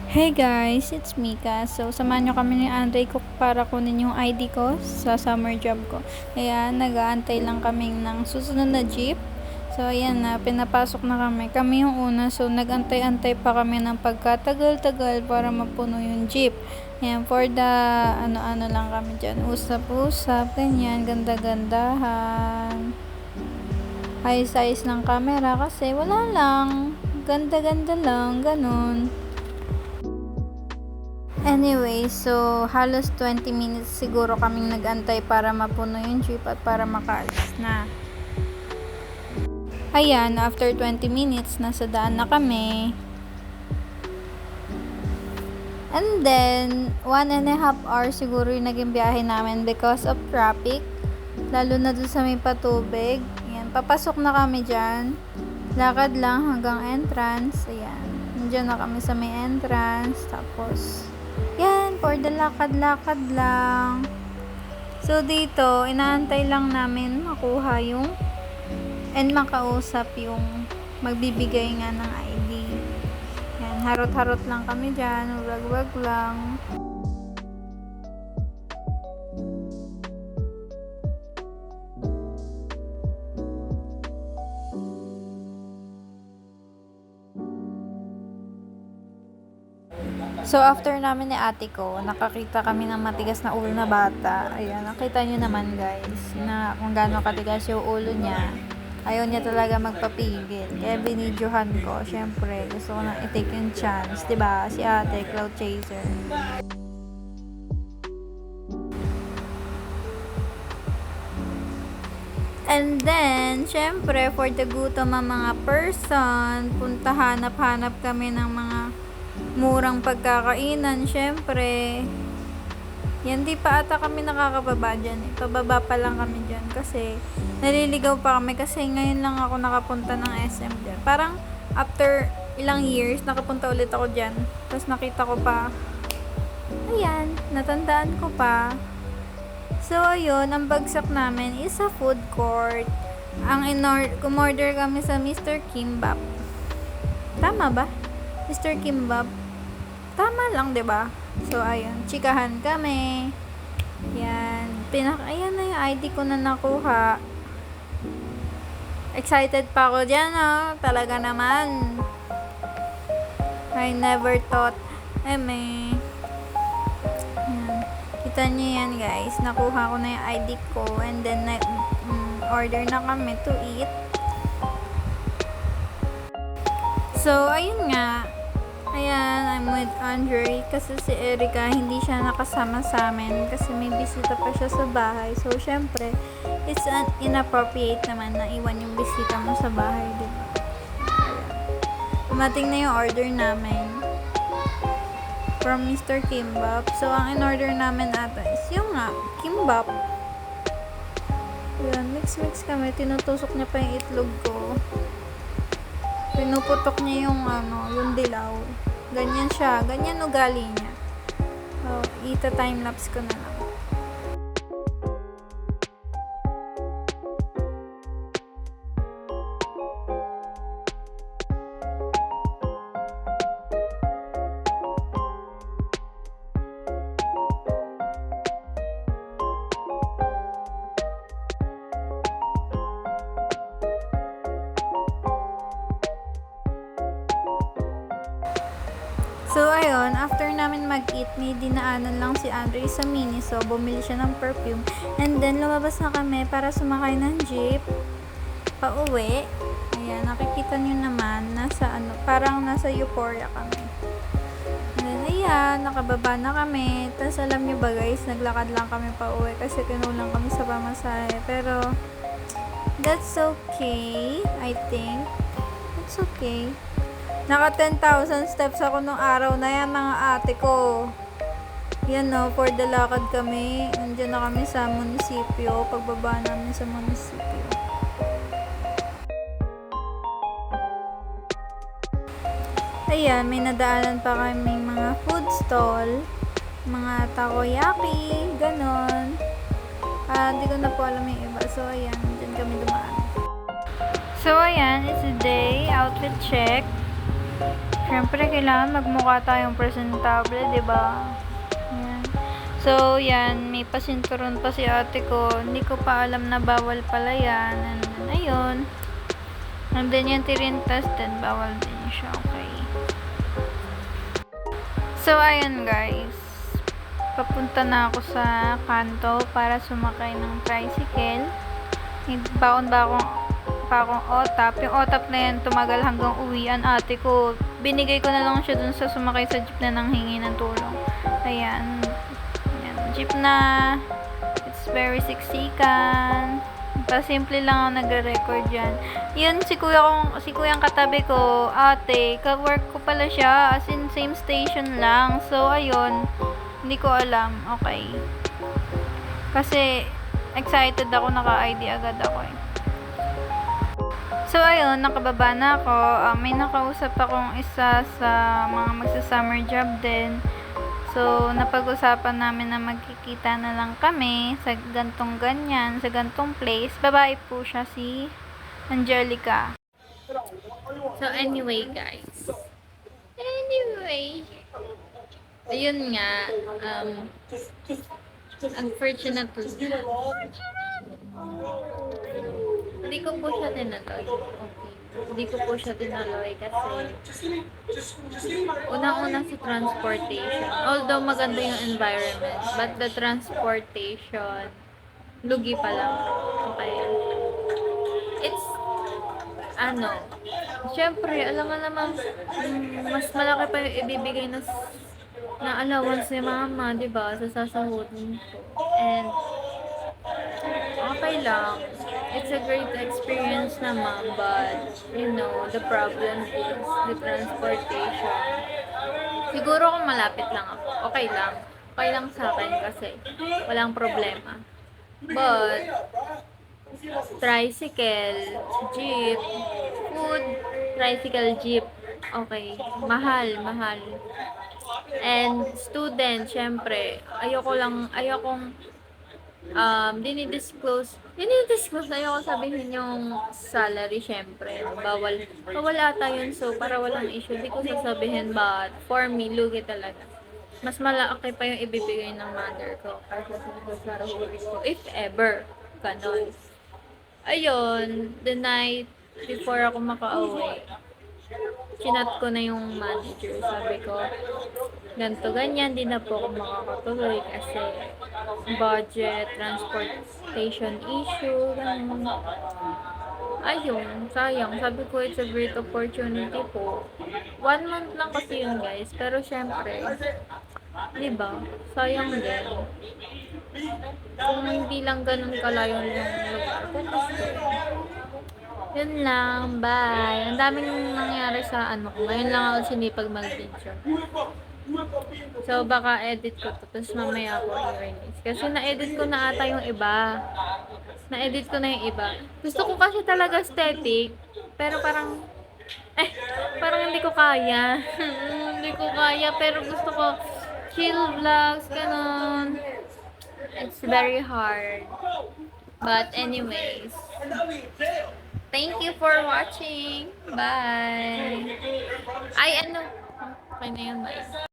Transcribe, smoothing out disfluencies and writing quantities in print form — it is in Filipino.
Hey guys, it's Mika. So, samahan nyo kami ni Andre ko para kunin yung ID ko sa summer job ko. Kaya, nag-aantay lang kami ng susunod na jeep. So, ayan na, pinapasok na kami. Kami yung una, so nag-antay-antay pa kami ng pagkatagal-tagal para mapuno yung jeep. Ayan, for the ano-ano lang kami dyan. Usap-usap, ganyan, ganda-gandahan. Ayos-ayos ng camera kasi wala lang. Ganda-ganda lang, ganun. Anyway, so halos 20 minutes siguro kaming nag-antay para mapuno yung jeep at para makaalis na. Ayan, after 20 minutes, nasa daan na kami. And then, 1.5 hours siguro yung naging biyahe namin because of traffic. Lalo na dun sa may patubig. Ayan, papasok na kami dyan. Lakad lang hanggang entrance. Ayan, nandiyan na kami sa may entrance. Tapos, yan, for the lakad-lakad lang. So, dito, inaantay lang namin makuha yung and makausap yung magbibigay nga ng ID. Yan, harot-harot lang kami dyan, wag-wag lang. So, after namin ni ate ko, nakakita kami ng matigas na ulo na bata. Ayan, nakita nyo naman guys, na kung gaano katigas yung ulo niya. Ayaw niya talaga magpapigil. Kaya binidyohan ko. Syempre, gusto ko nang i-take yung chance. Diba? Si ate, cloud chaser. And then, syempre, for the gutom ng mga person, punta hanap-hanap kami ng mga murang pagkakainan, syempre. Yan, di pa ata kami nakakababa dyan eh. Pababa pa lang kami dyan kasi naliligaw pa kami kasi ngayon lang ako nakapunta ng SM dyan. Parang after ilang years, nakapunta ulit ako dyan. Tapos nakita ko pa, ayan, natandaan ko pa. So, ayun, ang bagsak namin is a food court. Kumorder kami sa Mr. Kimbap. Tama ba? Mr. Kimbap. Tama lang, 'di ba? So ayun, chikahan kami. Yan, ayan na yung ID ko na nakuha. Excited pa ako diyan, oh. Talaga naman. I never thought. Yan. Kita niyo yan, guys. Nakuha ko na yung ID ko and then order na kami to eat. So, ayun nga. Ayan, I'm with Andre kasi si Erica hindi siya nakasama sa amin kasi may bisita pa siya sa bahay. So, syempre, it's inappropriate naman na iwan yung bisita mo sa bahay, diba? Dumating na yung order namin from Mr. Kimbap. So, ang in-order namin ata is yung kimbap. Ayan, mix-mix kami. Tinutusok niya pa yung itlog ko. Pinuputok niya yung yung dilaw. Ganyan siya. Ganyan ugali niya. So, ita-timelapse ko na lang. So, ayun, after namin mag-eat, may dinaanan lang si Andre sa Miniso. Bumili siya ng perfume. And then, lumabas na kami para sumakay ng jeep. Pauwi. Ayan, nakikita nyo naman, parang nasa Euphoria kami. And then, ayan, nakababa na kami. Tapos, alam nyo ba guys, naglakad lang kami pauwi kasi kinulang kami sa pamasahe. Pero, that's okay, I think. It's okay. Naka 10,000 steps ako nung araw na yan, mga ate ko. Yan no, for the lakad kami. Nandiyan na kami sa munisipyo. Pagbaba namin sa munisipyo. Ayan, may nadaanan pa kami mga food stall. Mga takoyaki, ganon. Hindi ko na po alam yung iba. So, ayan, dyan kami dumaan. So, ayan, it's a day. Outfit check. Siyempre, kailangan magmukha tayong presentable, di ba? Yan. So, yan. May pasinturon pa si ate ko. Hindi ko pa alam na bawal pala yan. And then, ayun. And then, yung tirintas din, bawal din siya. Okay. So, ayun guys. Papunta na ako sa kanto para sumakay ng tricycle. Baon ba akong otap. Yung otap na yan, tumagal hanggang uwian ate ko. Binigay ko na lang siya dun sa sumakay sa jeep na nanghingi ng tulong. Ayan. Ayan. Jeep na. It's very siksikan. Simple lang ako nagre-record dyan. Yun, si kuyang katabi ko, ate, ka-work ko pala siya. As in, same station lang. So, ayun. Hindi ko alam. Okay. Kasi, excited ako, naka-ID agad ako eh. So, ayun, nakababa na ako. May nakausap akong isa sa mga magsa-summer job din. So, napag-usapan namin na magkikita na lang kami sa gantong ganyan, sa gantong place. Babae po siya, si Angelica. So, anyway, guys. Ayun nga, unfortunately, hindi ko po siya tinaloy. Hindi ko po siya tinaloy kasi unang-una sa transportation. Although maganda yung environment, but the transportation, lugi pa lang. Okay. It's, syempre, alam mo naman, mas malaki pa yung ibibigay na allowance ni mama, di ba, sa sasahutin ko. And, okay lang. It's a great experience naman, but, the problem is the transportation. Siguro kung malapit lang ako, okay lang. Okay lang sa akin kasi walang problema. But, tricycle, jeep, food, tricycle, jeep, okay, mahal. And student, syempre, ayokong dinidisclose, ayoko sabihin yung salary, syempre, bawal ata yun, so para walang issue, di ko sasabihin, but for me, lugi talaga. Mas malaki pa yung ibibigay ng mother ko kasi sa sarili ko, if ever, ganon. Ayun, the night before ako makauwi, chinat ko na yung manager. Sabi ko, ganto ganyan, di na po ako makakatuloy kasi budget, transportation issue, ganun. Ayun, sayang. Sabi ko, it's a great opportunity po. 1 month lang kasi yun, guys. Pero syempre, di ba? Sayang din. Kung hindi lang ganun kalayo yung lugar, gusto. Yun lang, bye. Ang daming nangyari sa ko. Ngayon lang ako sinipag mag-video. So, baka edit ko to. Tapos mamaya ako i-release. Kasi na-edit ko na ata yung iba. Gusto ko kasi talaga static. Pero parang hindi ko kaya. Pero gusto ko chill vlogs, ganun. It's very hard. But anyways, thank you for watching. Bye. Okay na yun, bye.